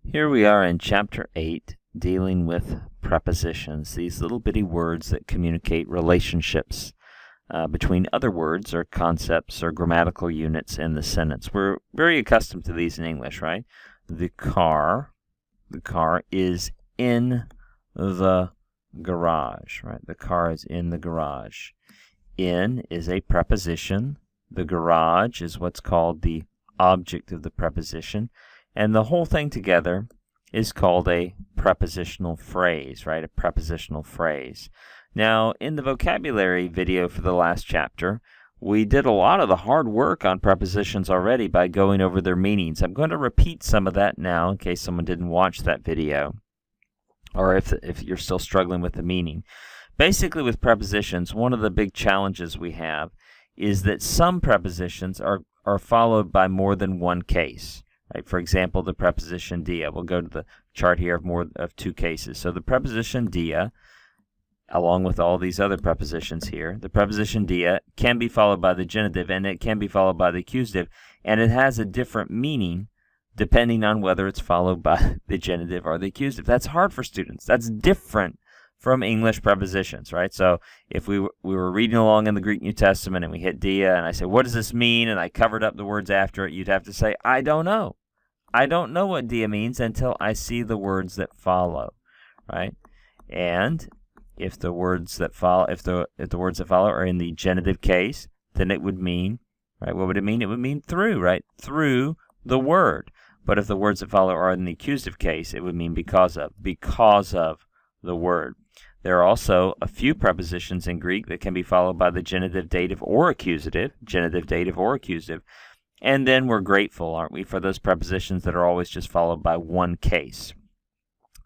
Here we are in Chapter 8, dealing with prepositions, these little bitty words that communicate relationships between other words or concepts or grammatical units in the sentence. We're very accustomed to these in English, right? The car is in the garage, right? The car is in the garage. In is a preposition. The garage is what's called the object of the preposition. And the whole thing together is called a prepositional phrase, right? A prepositional phrase. Now, in the vocabulary video for the last chapter, we did a lot of the hard work on prepositions already by going over their meanings. I'm going to repeat some of that now in case someone didn't watch that video, or if you're still struggling with the meaning. Basically, with prepositions, one of the big challenges we have is that some prepositions are followed by more than one case. Right? For example, the preposition dia. We'll go to the chart here of two cases. So the preposition dia, along with all these other prepositions here, the preposition dia can be followed by the genitive, and it can be followed by the accusative, and it has a different meaning depending on whether it's followed by the genitive or the accusative. That's hard for students. That's different from English prepositions, right? So if we were reading along in the Greek New Testament and we hit dia and I say, what does this mean? And I covered up the words after it, you'd have to say, I don't know. I don't know what dia means until I see the words that follow, right? And if the words that follow, if the words that follow are in the genitive case, then it would mean, right? What would it mean? It would mean through, right? Through the word. But if the words that follow are in the accusative case, it would mean because of the word. There are also a few prepositions in Greek that can be followed by the genitive, dative, or accusative. And then we're grateful, aren't we, for those prepositions that are always just followed by one case.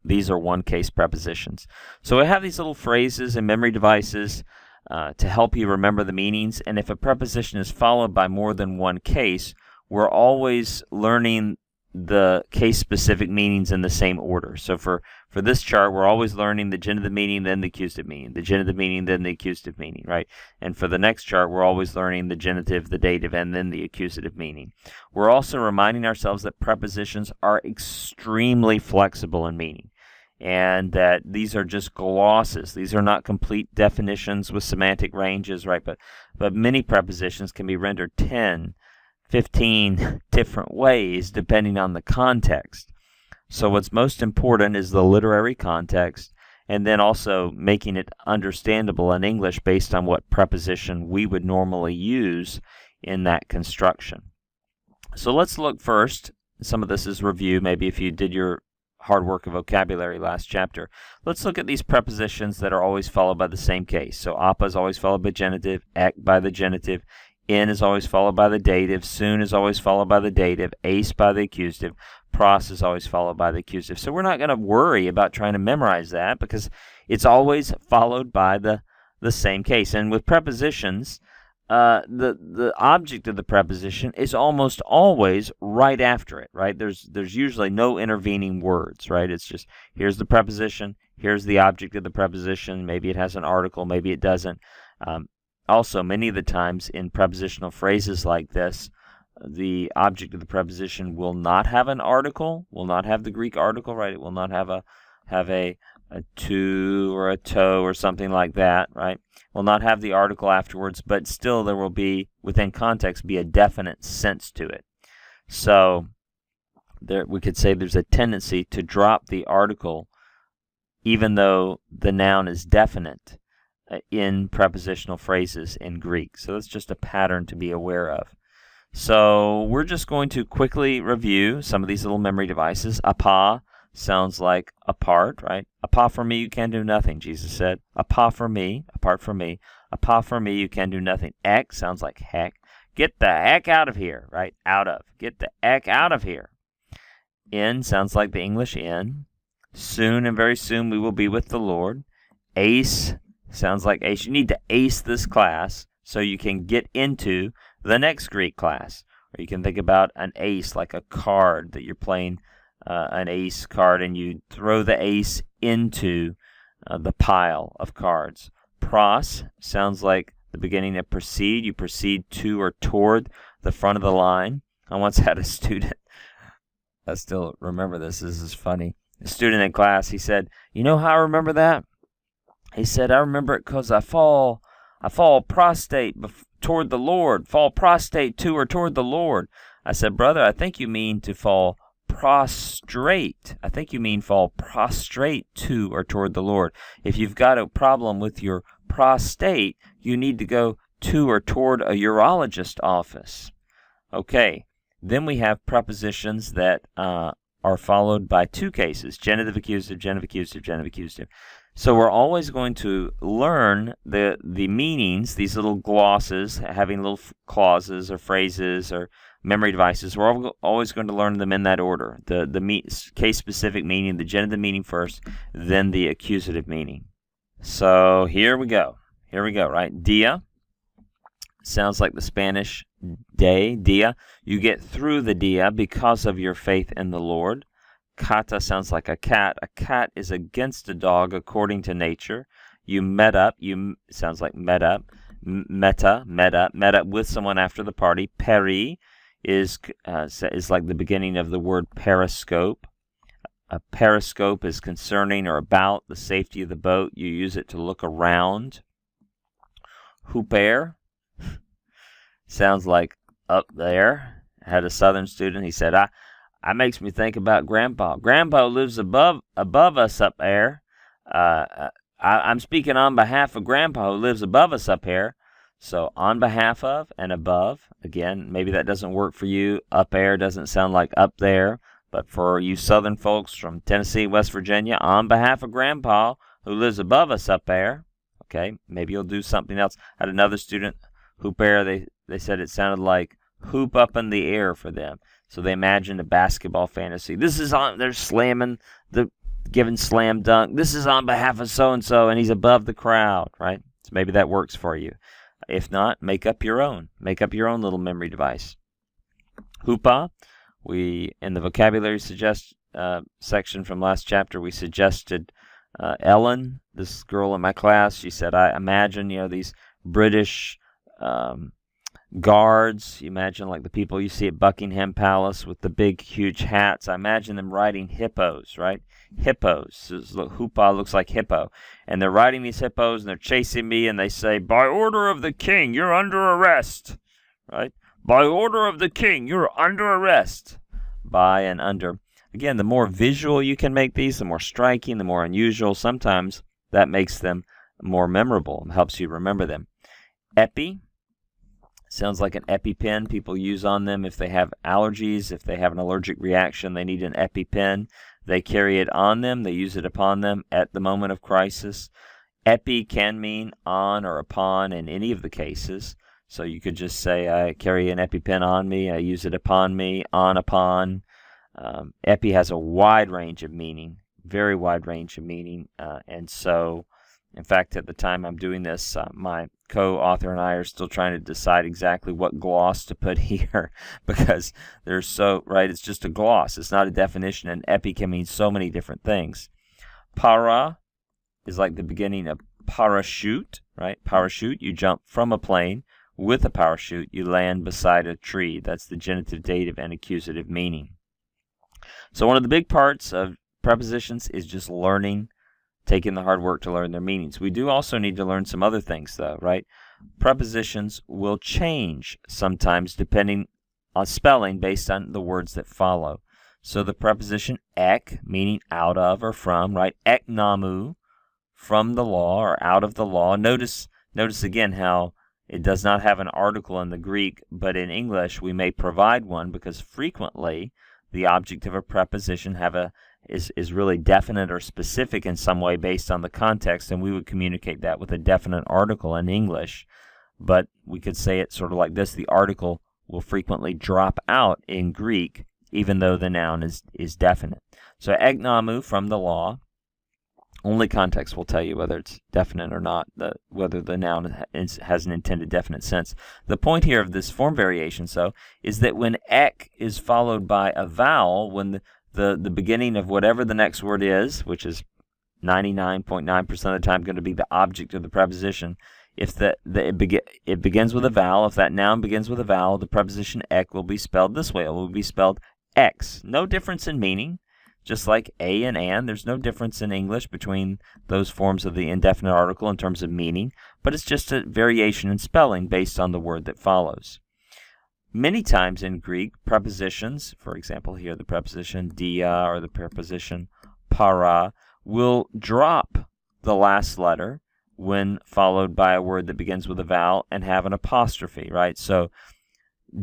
These are one-case prepositions. So I have these little phrases and memory devices to help you remember the meanings. And if a preposition is followed by more than one case, we're always learning the case-specific meanings in the same order. So for this chart, we're always learning the genitive meaning, then the accusative meaning, the genitive meaning, then the accusative meaning, right? And for the next chart, we're always learning the genitive, the dative, and then the accusative meaning. We're also reminding ourselves that prepositions are extremely flexible in meaning, and that these are just glosses. These are not complete definitions with semantic ranges, right? But many prepositions can be rendered 10, 15 different ways depending on the context. So what's most important is the literary context, and then also making it understandable in English based on what preposition we would normally use in that construction. So let's look first. Some of this is review, maybe if you did your hard work of vocabulary last chapter. Let's look at these prepositions that are always followed by the same case. So appa is always followed by genitive, ek by the genitive, in is always followed by the dative, soon is always followed by the dative, ace by the accusative, pros is always followed by the accusative. So we're not going to worry about trying to memorize that because it's always followed by the same case. And with prepositions, the object of the preposition is almost always right after it, right? There's usually no intervening words, right? It's just, here's the preposition, here's the object of the preposition. Maybe it has an article, maybe it doesn't. Also, many of the times in prepositional phrases like this, the object of the preposition will not have an article, will not have the Greek article, right? It will not have a to or a to or something like that, right? Will not have the article afterwards, but still there will be, within context, be a definite sense to it. So we could say there's a tendency to drop the article even though the noun is definite in prepositional phrases in Greek. So that's just a pattern to be aware of. So we're just going to quickly review some of these little memory devices. Apa sounds like apart, right? Apart from me, you can do nothing, Jesus said. Apart from me, apart from me, you can do nothing. Ek sounds like heck. Get the heck out of here, right? Out of. Get the heck out of here. In sounds like the English in. Soon and very soon we will be with the Lord. Ace sounds like ace. You need to ace this class so you can get into the next Greek class. Or you can think about an ace like a card that you're playing, an ace card, and you throw the ace into the pile of cards. Pros sounds like the beginning of proceed. You proceed to or toward the front of the line. I once had a student I still remember this. This is funny. A student in class, he said, "You know how I remember that?" He said, "I remember it because I fall prostrate toward the Lord. Fall prostrate to or toward the Lord." I said, "Brother, I think you mean to fall prostrate. I think you mean fall prostrate to or toward the Lord. If you've got a problem with your prostate, you need to go to or toward a urologist office." Okay, then we have prepositions that are followed by two cases: genitive accusative, genitive accusative, genitive accusative. So we're always going to learn the meanings, these little glosses, having little clauses or phrases or memory devices. We're always going to learn them in that order. The case-specific meaning, the genitive meaning first, then the accusative meaning. So here we go. Here we go, right? Dia sounds like the Spanish day, dia. You get through the dia because of your faith in the Lord. Kata sounds like a cat. A cat is against a dog according to nature. You met up. Sounds like met up. Met up with someone after the party. Peri is like the beginning of the word periscope. A periscope is concerning or about the safety of the boat. You use it to look around. Huper sounds like up there. I had a southern student. He said, I makes me think about Grandpa. Grandpa lives above us up there. I'm speaking on behalf of Grandpa who lives above us up here. So on behalf of and above. Again, maybe that doesn't work for you. Up there doesn't sound like up there. But for you southern folks from Tennessee, West Virginia, on behalf of Grandpa who lives above us up there. Okay, maybe you'll do something else. I had another student, Hooper, they said it sounded like hoop up in the air for them. So they imagined a basketball fantasy. This is on, they're slamming, giving slam dunk. This is on behalf of so-and-so, and he's above the crowd, right? So maybe that works for you. If not, make up your own. Make up your own little memory device. Hoopa, in the vocabulary section from last chapter, we suggested Ellen, this girl in my class. She said, I imagine, these British guards. You imagine like the people you see at Buckingham Palace with the big, huge hats. I imagine them riding hippos, right? Hippos. Hoopa looks like hippo. And they're riding these hippos, and they're chasing me, and they say, "By order of the king, you're under arrest." Right? "By order of the king, you're under arrest." By and under. Again, the more visual you can make these, the more striking, the more unusual. Sometimes that makes them more memorable and helps you remember them. Epi. Sounds like an EpiPen people use on them if they have allergies, if they have an allergic reaction, they need an EpiPen. They carry it on them, they use it upon them at the moment of crisis. Epi can mean on or upon in any of the cases. So you could just say, I carry an EpiPen on me, I use it upon me, on, upon. Epi has a wide range of meaning, very wide range of meaning. And so, in fact, at the time I'm doing this, my co-author and I are still trying to decide exactly what gloss to put here because there's it's just a gloss. It's not a definition, and epi can mean so many different things. Para is like the beginning of parachute, right? Parachute, you jump from a plane. With a parachute, you land beside a tree. That's the genitive, dative, and accusative meaning. So one of the big parts of prepositions is just learning, taking the hard work to learn their meanings. We do also need to learn some other things, though, right? Prepositions will change sometimes depending on spelling based on the words that follow. So the preposition ek, meaning out of or from, right? Ek namu, from the law or out of the law. Notice again how it does not have an article in the Greek, but in English we may provide one because frequently the object of a preposition is really definite or specific in some way based on the context, and we would communicate that with a definite article in English. But we could say it sort of like this: the article will frequently drop out in Greek, even though the noun is definite. So egnamu, from the law. Only context will tell you whether it's definite or not, whether the noun has an intended definite sense. The point here of this form variation, so, is that when ek is followed by a vowel, when the beginning of whatever the next word is, which is 99.9% of the time going to be the object of the preposition, if it begins with a vowel, if that noun begins with a vowel, the preposition ek will be spelled this way. It will be spelled X. No difference in meaning. Just like a and, there's no difference in English between those forms of the indefinite article in terms of meaning, but it's just a variation in spelling based on the word that follows. Many times in Greek, prepositions, for example here the preposition dia or the preposition para, will drop the last letter when followed by a word that begins with a vowel and have an apostrophe, right? So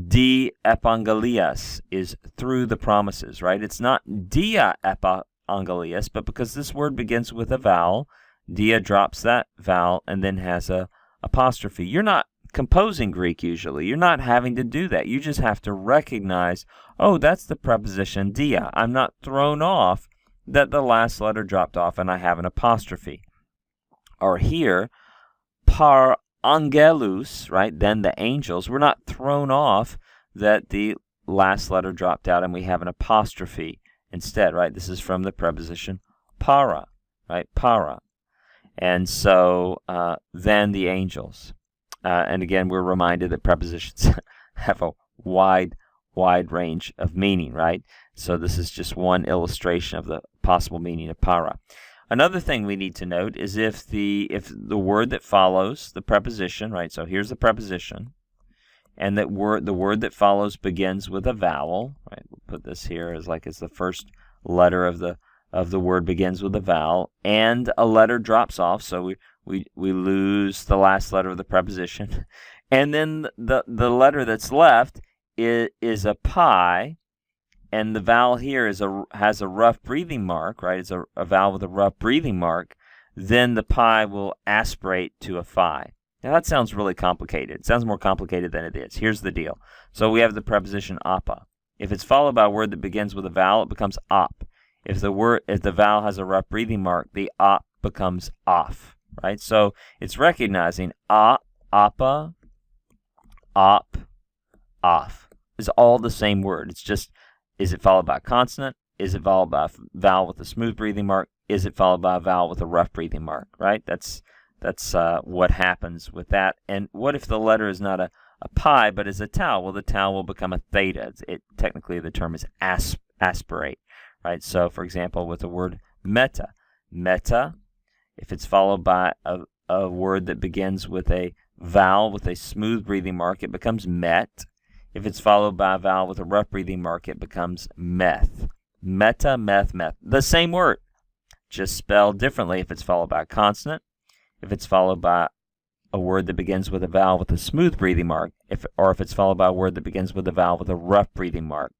di epangelias is through the promises, right? It's not dia epangelias, but because this word begins with a vowel, dia drops that vowel and then has a apostrophe. You're not composing Greek usually. You're not having to do that. You just have to recognize, oh, that's the preposition dia. I'm not thrown off that the last letter dropped off and I have an apostrophe. Or here, par angelus, right, then the angels, we're not thrown off that the last letter dropped out and we have an apostrophe instead, right? This is from the preposition para, right, para. And so then the angels. And again, we're reminded that prepositions have a wide range of meaning, right? So this is just one illustration of the possible meaning of para. Another thing we need to note is if the word that follows the preposition, right? So here's the preposition, and the word that follows begins with a vowel, right? We'll put this here as the first letter of the word begins with a vowel, and a letter drops off, so we lose the last letter of the preposition, and then the letter that's left is a pi. And the vowel here has a rough breathing mark, right? It's a vowel with a rough breathing mark. Then the pi will aspirate to a phi. Now that sounds really complicated. It sounds more complicated than it is. Here's the deal. So we have the preposition appa. If it's followed by a word that begins with a vowel, it becomes op. If the vowel has a rough breathing mark, the op becomes off, right? So it's recognizing appa, op, off. It's all the same word. It's just, is it followed by a consonant? Is it followed by a vowel with a smooth breathing mark? Is it followed by a vowel with a rough breathing mark, right? That's what happens with that. And what if the letter is not a pi, but is a tau? Well, the tau will become a theta. Technically, the term is aspirate, right? So, for example, with the word meta, if it's followed by a word that begins with a vowel with a smooth breathing mark, it becomes met. If it's followed by a vowel with a rough breathing mark, it becomes meth. Meta, meth. The same word, just spelled differently if it's followed by a consonant, if it's followed by a word that begins with a vowel with a smooth breathing mark, or if it's followed by a word that begins with a vowel with a rough breathing mark.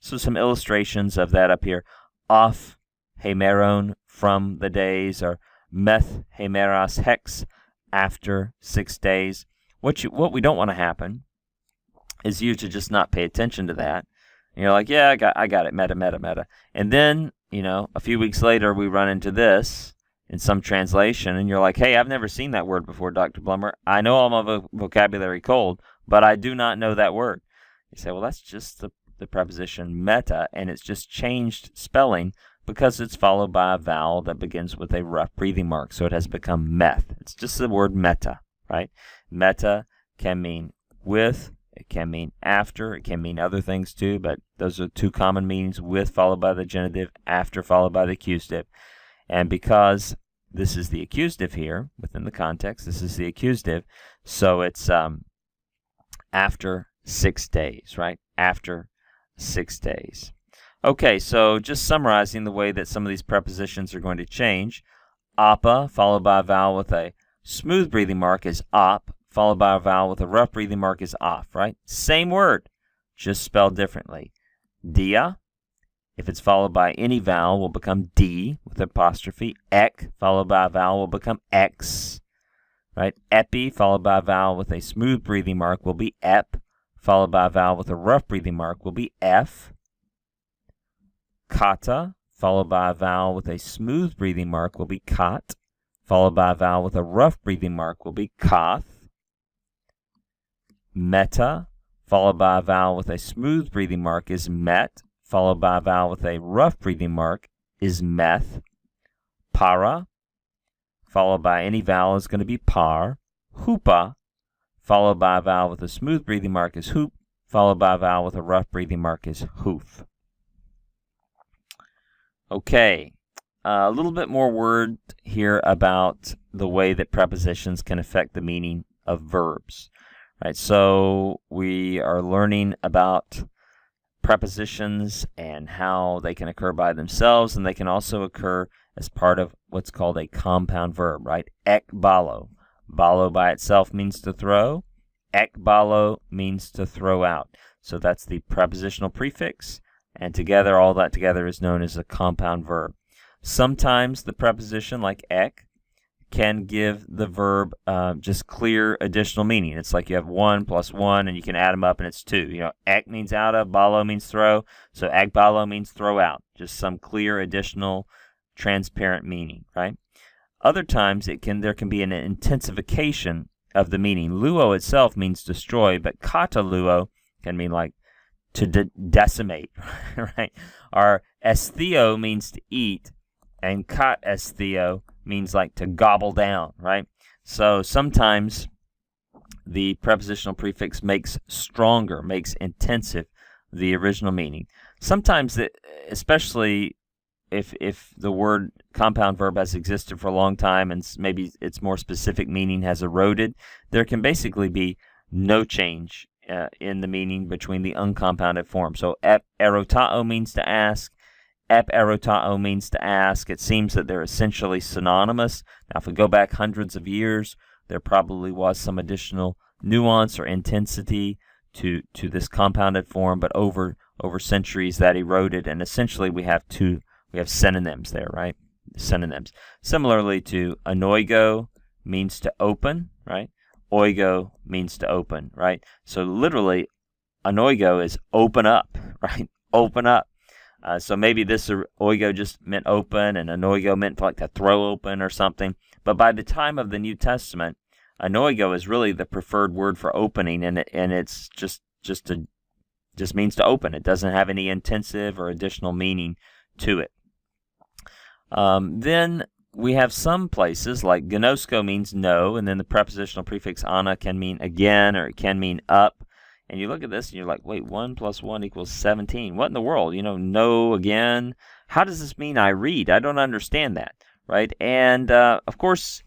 So some illustrations of that up here. Off hemeron, from the days, or meth hemeras hex, after 6 days. What we don't want to happen is you to just not pay attention to that. And you're like, yeah, I got it, meta. And then, a few weeks later, we run into this in some translation, and you're like, hey, I've never seen that word before, Dr. Plummer. I know all my vocabulary cold, but I do not know that word. You say, well, that's just the preposition meta, and it's just changed spelling because it's followed by a vowel that begins with a rough breathing mark, so it has become meth. It's just the word meta, right? Meta can mean with, it can mean after, it can mean other things too, but those are two common meanings: with followed by the genitive, after followed by the accusative. And because this is the accusative here, within the context, this is the accusative, so it's after 6 days, right? After 6 days. Okay, so just summarizing the way that some of these prepositions are going to change. Appa, followed by a vowel with a smooth breathing mark, is op, followed by a vowel with a rough breathing mark is off, right? Same word, just spelled differently. Dia, if it's followed by any vowel, will become D with apostrophe. Ek, followed by a vowel, will become X, right? Epi, followed by a vowel with a smooth breathing mark, will be ep, followed by a vowel with a rough breathing mark, will be F. Kata, followed by a vowel with a smooth breathing mark, will be kat, followed by a vowel with a rough breathing mark, will be kath. Meta, followed by a vowel with a smooth breathing mark, is met, followed by a vowel with a rough breathing mark, is meth. Para, followed by any vowel, is going to be par. Hoopa, followed by a vowel with a smooth breathing mark, is hoop, followed by a vowel with a rough breathing mark, is hoof. Okay, a little bit more word here about the way that prepositions can affect the meaning of verbs. Right, so we are learning about prepositions and how they can occur by themselves, and they can also occur as part of what's called a compound verb, right? Ekbalo. Balo by itself means to throw. Ekbalo means to throw out. So that's the prepositional prefix, and together, all that together is known as a compound verb. Sometimes the preposition, like ek, can give the verb just clear additional meaning. It's like you have 1 plus 1, and you can add them up, and it's 2. You know, ek means out of, balo means throw, so ekbalo means throw out. Just some clear additional transparent meaning, right? Other times there can be an intensification of the meaning. Luo itself means destroy, but kata luo can mean like to decimate, right? Or estheo means to eat, and kat estheo means like to gobble down, right? So sometimes the prepositional prefix makes stronger, makes intensive the original meaning. Sometimes, especially if the word compound verb has existed for a long time and maybe its more specific meaning has eroded, there can basically be no change in the meaning between the uncompounded form. So ep erotao means to ask, ep erotao means to ask. It seems that they're essentially synonymous. Now, if we go back hundreds of years, there probably was some additional nuance or intensity to this compounded form, but over centuries that eroded, and essentially we have synonyms there, right? Synonyms. Similarly to anoigo means to open, right? Oigo means to open, right? So literally, anoigo is open up, right? Open up. So maybe this oigo just meant open, and anoigo meant like to throw open or something. But by the time of the New Testament, anoigo is really the preferred word for opening, and it's just means to open. It doesn't have any intensive or additional meaning to it. Then we have some places like gnosko means no, and then the prepositional prefix ana can mean again, or it can mean up. And you look at this and you're like, wait, 1 plus 1 equals 17. What in the world? You know, no again. How does this mean I read? I don't understand that, right? And of course,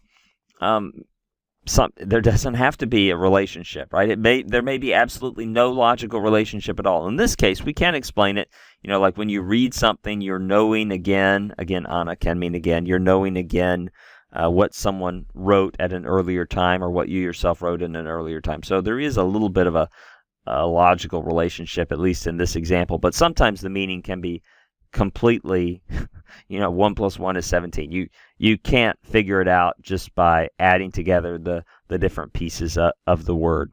there doesn't have to be a relationship, right? There may be absolutely no logical relationship at all. In this case, we can't explain it. You know, like when you read something, you're knowing again, ana can mean again, you're knowing again what someone wrote at an earlier time, or what you yourself wrote in an earlier time. So there is a little bit of a logical relationship, at least in this example, but sometimes the meaning can be completely, 1 plus 1 is 17. You can't figure it out just by adding together the different pieces of the word.